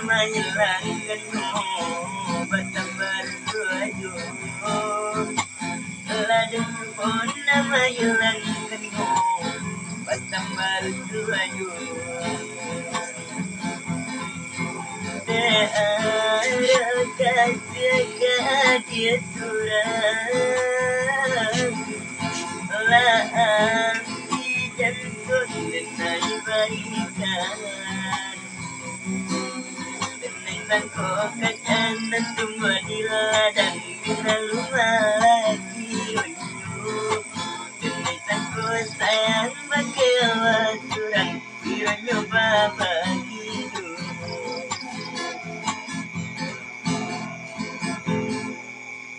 Menghilangkanmu bertambah tujuh telah pun menghilangkanmu bertambah tujuh kasih dia surah telah anti jantung dengan berikan bangko kacanan tumbuh di ladang bila lupa lagi uyu demi tangku sayang